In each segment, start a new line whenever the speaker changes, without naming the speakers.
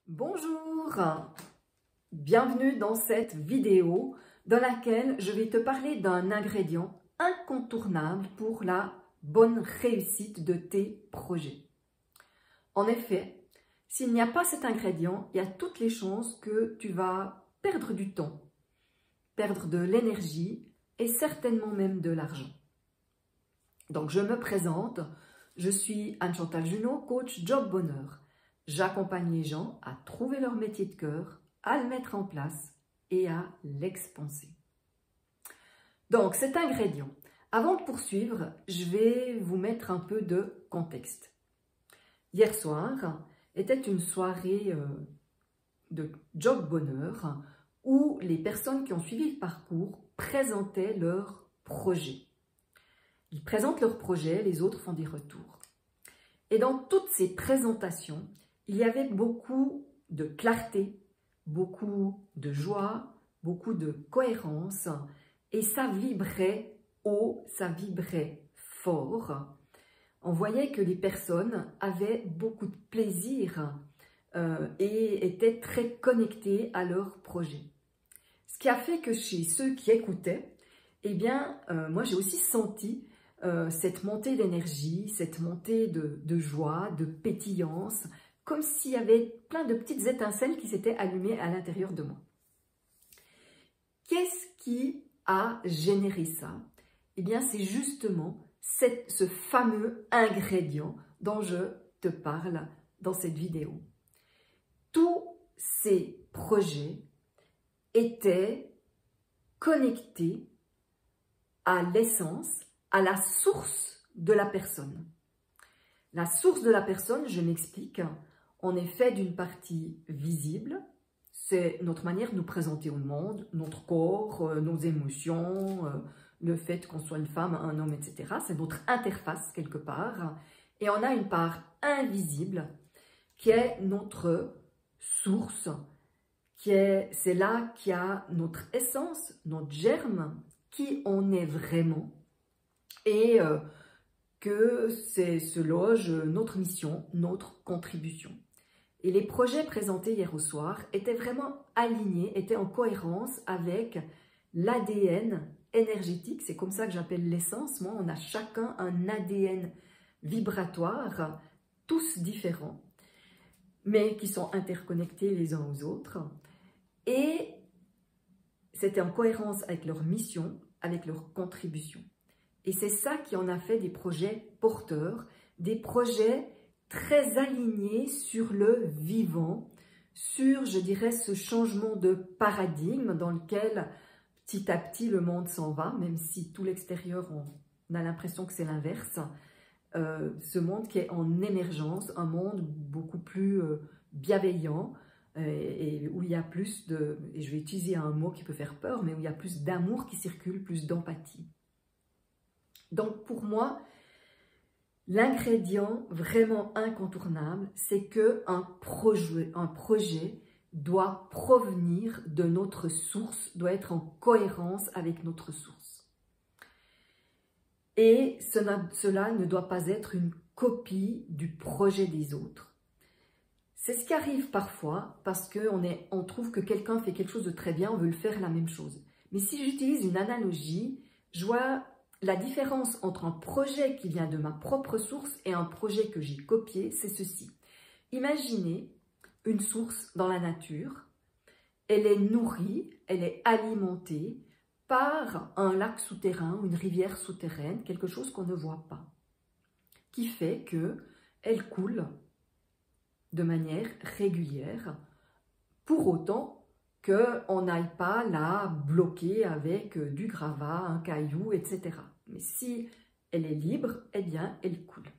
Bonjour, bienvenue dans cette vidéo dans laquelle je vais te parler d'un ingrédient incontournable pour la bonne réussite de tes projets. En effet, s'il n'y a pas cet ingrédient, il y a toutes les chances que tu vas perdre du temps, perdre de l'énergie et certainement même de l'argent. Donc je me présente, je suis Anne-Chantal Junot, coach Job Bonheur. J'accompagne les gens à trouver leur métier de cœur, à le mettre en place et à l'expanser. Donc cet ingrédient, avant de poursuivre, je vais vous mettre un peu de contexte. Hier soir était une soirée de Job Bonheur où les personnes qui ont suivi le parcours présentaient leurs projets. Ils présentent leurs projets, les autres font des retours. Et dans toutes ces présentations, il y avait beaucoup de clarté, beaucoup de joie, beaucoup de cohérence et ça vibrait haut, ça vibrait fort. On voyait que les personnes avaient beaucoup de plaisir et étaient très connectées à leur projet. Ce qui a fait que chez ceux qui écoutaient, eh bien, moi j'ai aussi senti cette montée d'énergie, cette montée de joie, de pétillance, comme s'il y avait plein de petites étincelles qui s'étaient allumées à l'intérieur de moi. Qu'est-ce qui a généré ça? Eh bien, c'est justement ce fameux ingrédient dont je te parle dans cette vidéo. Tous ces projets étaient connectés à l'essence, à la source de la personne. La source de la personne, je m'explique, on est fait d'une partie visible, c'est notre manière de nous présenter au monde, notre corps, nos émotions, le fait qu'on soit une femme, un homme, etc. C'est notre interface quelque part. Et on a une part invisible qui est notre source, c'est là qu'il y a notre essence, notre germe, qui on est vraiment. Et que se loge notre mission, notre contribution. Et les projets présentés hier au soir étaient vraiment alignés, étaient en cohérence avec l'ADN énergétique. C'est comme ça que j'appelle l'essence. Moi, on a chacun un ADN vibratoire, tous différents, mais qui sont interconnectés les uns aux autres. Et c'était en cohérence avec leur mission, avec leur contribution. Et c'est ça qui en a fait des projets porteurs, des projets très alignés sur le vivant, sur, je dirais, ce changement de paradigme dans lequel, petit à petit, le monde s'en va, même si tout l'extérieur, on a l'impression que c'est l'inverse. Ce monde qui est en émergence, un monde beaucoup plus bienveillant, et où il y a plus de, et je vais utiliser un mot qui peut faire peur, mais où il y a plus d'amour qui circule, plus d'empathie. Donc pour moi, l'ingrédient vraiment incontournable, c'est qu'un projet doit provenir de notre source, doit être en cohérence avec notre source. Et cela ne doit pas être une copie du projet des autres. C'est ce qui arrive parfois parce qu'on trouve que quelqu'un fait quelque chose de très bien, on veut le faire la même chose. Mais si j'utilise une analogie, je vois la différence entre un projet qui vient de ma propre source et un projet que j'ai copié, c'est ceci. Imaginez une source dans la nature, elle est nourrie, elle est alimentée par un lac souterrain, une rivière souterraine, quelque chose qu'on ne voit pas, qui fait qu'elle coule de manière régulière, pour autant qu'on n'aille pas la bloquer avec du gravat, un caillou, etc. Mais si elle est libre, eh bien, elle coule.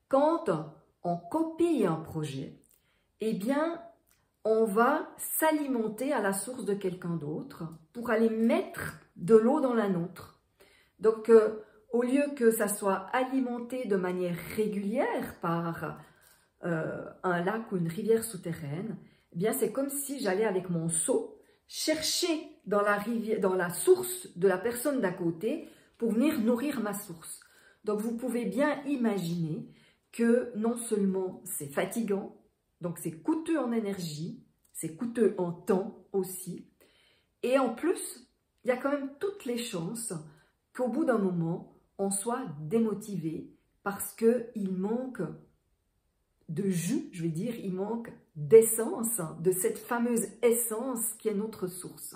Quand on copie un projet, eh bien, on va s'alimenter à la source de quelqu'un d'autre pour aller mettre de l'eau dans la nôtre. Donc, au lieu que ça soit alimenté de manière régulière par un lac ou une rivière souterraine, eh bien, c'est comme si j'allais avec mon seau chercher dans la source de la personne d'à côté pour venir nourrir ma source. Donc, vous pouvez bien imaginer que non seulement c'est fatigant, Donc c'est coûteux en énergie, c'est coûteux en temps aussi. Et en plus, il y a quand même toutes les chances qu'au bout d'un moment, on soit démotivé parce qu'il manque de jus, je vais dire, il manque d'essence, de cette fameuse essence qui est notre source.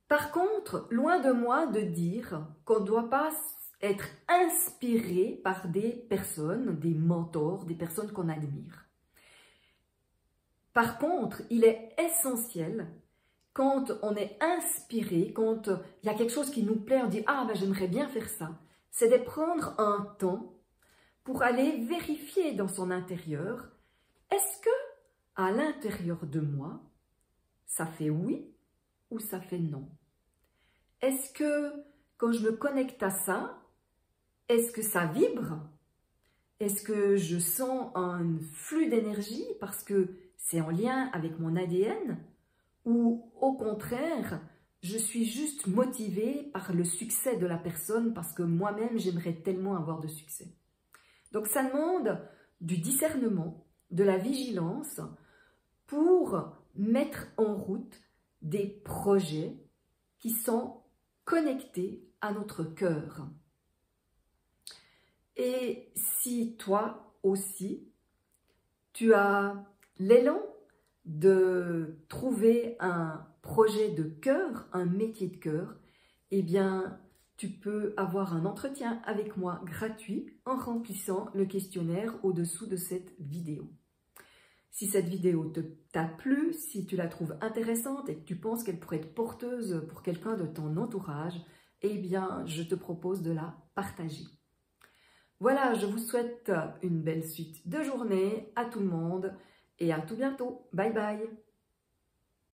Par contre, loin de moi de dire qu'on ne doit pas être inspiré par des personnes, des mentors, des personnes qu'on admire. Par contre, il est essentiel, quand on est inspiré, quand il y a quelque chose qui nous plaît, on dit « Ah, ben, j'aimerais bien faire ça », c'est de prendre un temps pour aller vérifier dans son intérieur, est-ce que à l'intérieur de moi, ça fait oui ou ça fait non? Est-ce que quand je me connecte à ça, est-ce que ça vibre? Est-ce que je sens un flux d'énergie parce que c'est en lien avec mon ADN? Ou au contraire, je suis juste motivée par le succès de la personne parce que moi-même, j'aimerais tellement avoir de succès. Donc ça demande du discernement, de la vigilance pour mettre en route des projets qui sont connectés à notre cœur. Et si toi aussi, tu as l'élan de trouver un projet de cœur, un métier de cœur, eh bien, tu peux avoir un entretien avec moi gratuit en remplissant le questionnaire au-dessous de cette vidéo. Si cette vidéo t'a plu, si tu la trouves intéressante et que tu penses qu'elle pourrait être porteuse pour quelqu'un de ton entourage, eh bien, je te propose de la partager. Voilà, je vous souhaite une belle suite de journée à tout le monde et à tout bientôt. Bye bye!